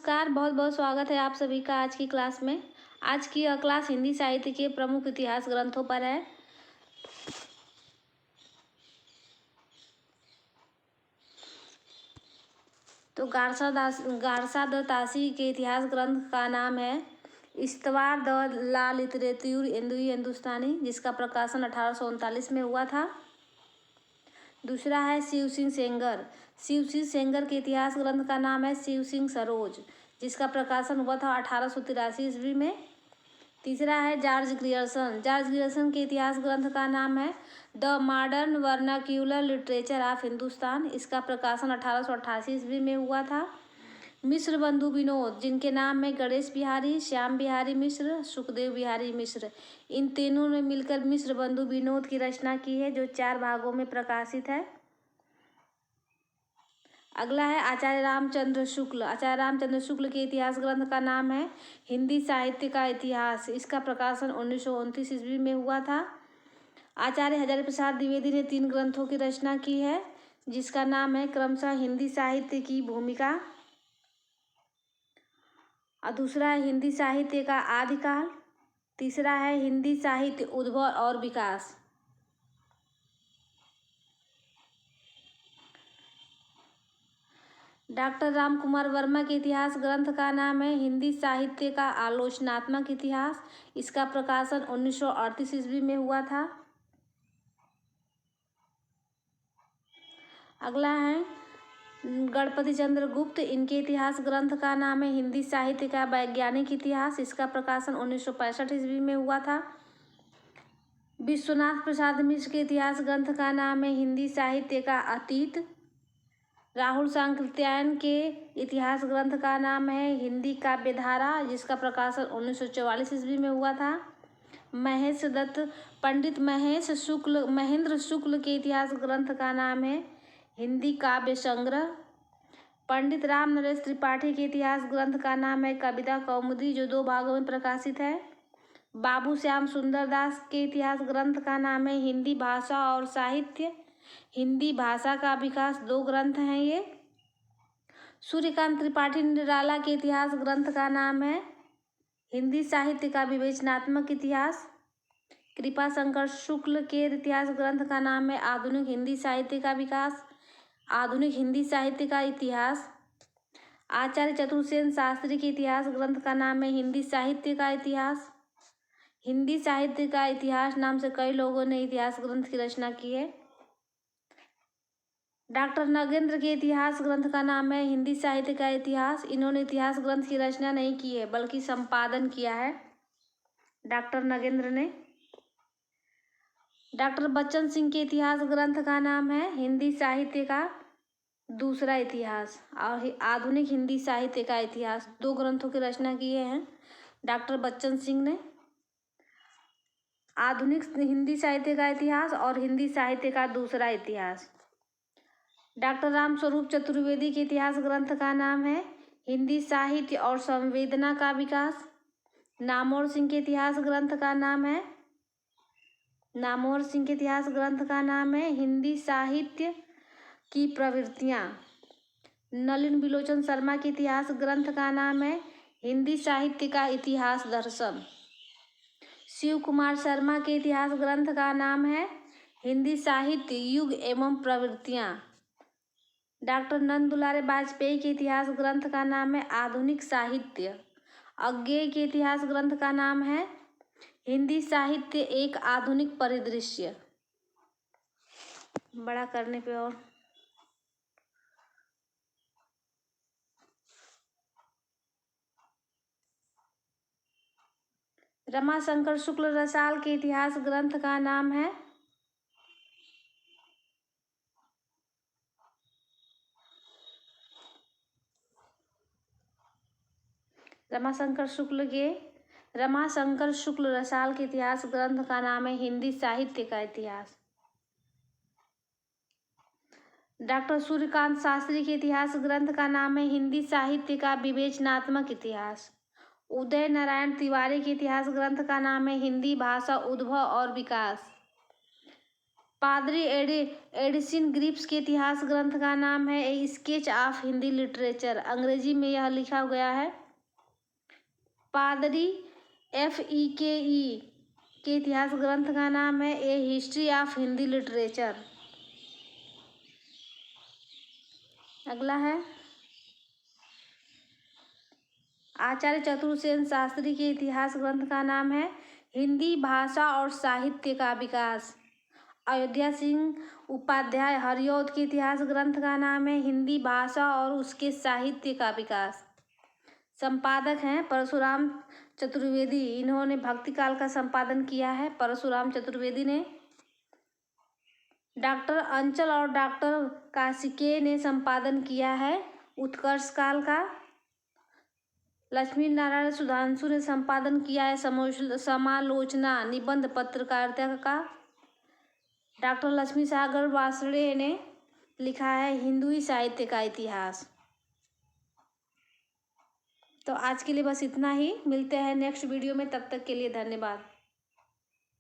नमस्कार, बहुत बहुत स्वागत है आप सभी का आज की क्लास में। आज की यह क्लास हिंदी साहित्य के प्रमुख इतिहास ग्रंथों पर है। तो गारसा द तासी के इतिहास ग्रंथ का नाम है इस्तवार द ला लिटरेतुर हिंदुस्तानी, जिसका प्रकाशन 1839 में हुआ था। दूसरा है शिव सिंह सेंगर के इतिहास ग्रंथ का नाम है शिव सिंह सरोज, जिसका प्रकाशन हुआ था 1883 ईस्वी में। तीसरा है जॉर्ज ग्रियर्सन के इतिहास ग्रंथ का नाम है the modern vernacular literature of Hindustan, इसका प्रकाशन 1888 ईस्वी में हुआ था। मिश्र बंधु विनोद, जिनके नाम में गणेश बिहारी, श्याम बिहारी मिश्र, सुखदेव बिहारी मिश्र, इन तीनों ने मिलकर मिश्र बंधु विनोद की रचना की है, जो 4 भागों में प्रकाशित है। अगला है आचार्य रामचंद्र शुक्ल के इतिहास ग्रंथ का नाम है हिंदी साहित्य का इतिहास, इसका प्रकाशन 1929 ईस्वी में हुआ था। आचार्य हजारी प्रसाद द्विवेदी ने 3 ग्रंथों की रचना की है, जिसका नाम है क्रमशः हिंदी साहित्य की भूमिका, और दूसरा है हिंदी साहित्य का आदिकाल, तीसरा है हिंदी साहित्य उद्भव और विकास। डॉक्टर राम कुमार वर्मा के इतिहास ग्रंथ का नाम है हिंदी साहित्य का आलोचनात्मक इतिहास, इसका प्रकाशन 1938 ईस्वी में हुआ था। अगला है गणपति चंद्र गुप्त, इनके इतिहास ग्रंथ का नाम है हिंदी साहित्य का वैज्ञानिक इतिहास, इसका प्रकाशन 1965 ईस्वी में हुआ था। विश्वनाथ प्रसाद मिश्र के इतिहास ग्रंथ का नाम है हिंदी साहित्य का अतीत। राहुल सांकृत्यायन के इतिहास ग्रंथ का नाम है हिंदी काव्यधारा, जिसका प्रकाशन 1944 ईस्वी में हुआ था। पंडित महेंद्र शुक्ल के इतिहास ग्रंथ का नाम है हिंदी काव्य संग्रह। पंडित राम नरेश त्रिपाठी के इतिहास ग्रंथ का नाम है कविता कौमुदी, जो 2 भागों में प्रकाशित है। बाबू श्याम सुंदर दास के इतिहास ग्रंथ का नाम है हिंदी भाषा और साहित्य, हिंदी भाषा का विकास, 2 ग्रंथ हैं ये। सूर्यकांत त्रिपाठी निराला के इतिहास ग्रंथ का नाम है हिंदी साहित्य का विवेचनात्मक इतिहास। कृपा शंकर शुक्ल के इतिहास ग्रंथ का नाम है आधुनिक हिंदी साहित्य का विकास, आधुनिक हिंदी साहित्य का इतिहास। आचार्य चतुर्सेन शास्त्री के इतिहास ग्रंथ का नाम है हिंदी साहित्य का इतिहास। हिंदी साहित्य का इतिहास नाम से कई लोगों ने इतिहास ग्रंथ की रचना की है। डॉक्टर नगेंद्र के इतिहास ग्रंथ का नाम है हिंदी साहित्य का इतिहास। इन्होंने इतिहास ग्रंथ की रचना नहीं की है, बल्कि संपादन किया है डॉक्टर नगेंद्र ने। डॉक्टर बच्चन सिंह के इतिहास ग्रंथ का नाम है हिंदी साहित्य का दूसरा इतिहास और आधुनिक हिंदी साहित्य का इतिहास, 2 ग्रंथों की रचना किए हैं डॉक्टर बच्चन सिंह ने। आधुनिक हिंदी साहित्य का इतिहास और हिंदी साहित्य का दूसरा इतिहास। डॉक्टर रामस्वरूप चतुर्वेदी के इतिहास ग्रंथ का नाम है हिंदी साहित्य और संवेदना का विकास। नामवर सिंह के इतिहास ग्रंथ का नाम है हिंदी साहित्य की प्रवृत्तियाँ। नलिन बिलोचन शर्मा के इतिहास ग्रंथ का नाम है हिंदी साहित्य का इतिहास दर्शन। शिव कुमार शर्मा के इतिहास ग्रंथ का नाम है हिंदी साहित्य युग एवं प्रवृत्तियाँ। डॉक्टर नंद दुलारे वाजपेयी के इतिहास ग्रंथ का नाम है आधुनिक साहित्य। अज्ञेय के इतिहास ग्रंथ का नाम है हिंदी साहित्य एक आधुनिक परिदृश्य। बड़ा करने पे और रमाशंकर शुक्ल रसाल के इतिहास ग्रंथ का नाम है रमाशंकर शुक्ल रसाल के इतिहास ग्रंथ का नाम है हिंदी साहित्य का इतिहास। डॉक्टर सूर्यकांत शास्त्री के इतिहास ग्रंथ का नाम है हिंदी साहित्य का विवेचनात्मक इतिहास। उदय नारायण तिवारी के इतिहास ग्रंथ का नाम है हिंदी भाषा उद्भव और विकास। पादरी एडिसन ग्रिप्स के इतिहास ग्रंथ का नाम है ए स्केच ऑफ हिंदी लिटरेचर। अंग्रेजी में यह लिखा गया है। पादरी FEKE के इतिहास ग्रंथ का नाम है ए हिस्ट्री ऑफ हिंदी लिटरेचर। अगला है आचार्य चतुर्सेन शास्त्री के इतिहास ग्रंथ का नाम है हिंदी भाषा और साहित्य का विकास। अयोध्या सिंह उपाध्याय हरिऔध के इतिहास ग्रंथ का नाम है हिंदी भाषा और उसके साहित्य का विकास। संपादक हैं परशुराम चतुर्वेदी। इन्होंने भक्ति काल का संपादन किया है परशुराम चतुर्वेदी ने। डॉक्टर अंचल और डॉक्टर काशिके ने संपादन किया है उत्कर्ष काल का। लक्ष्मी नारायण सुधांशु ने संपादन किया है समालोचना निबंध पत्रकारिता का। डॉक्टर लक्ष्मी सागर वार्ष्णेय ने लिखा है हिंदुई साहित्य का इतिहास। तो आज के लिए बस इतना ही। मिलते हैं नेक्स्ट वीडियो में, तब तक के लिए धन्यवाद।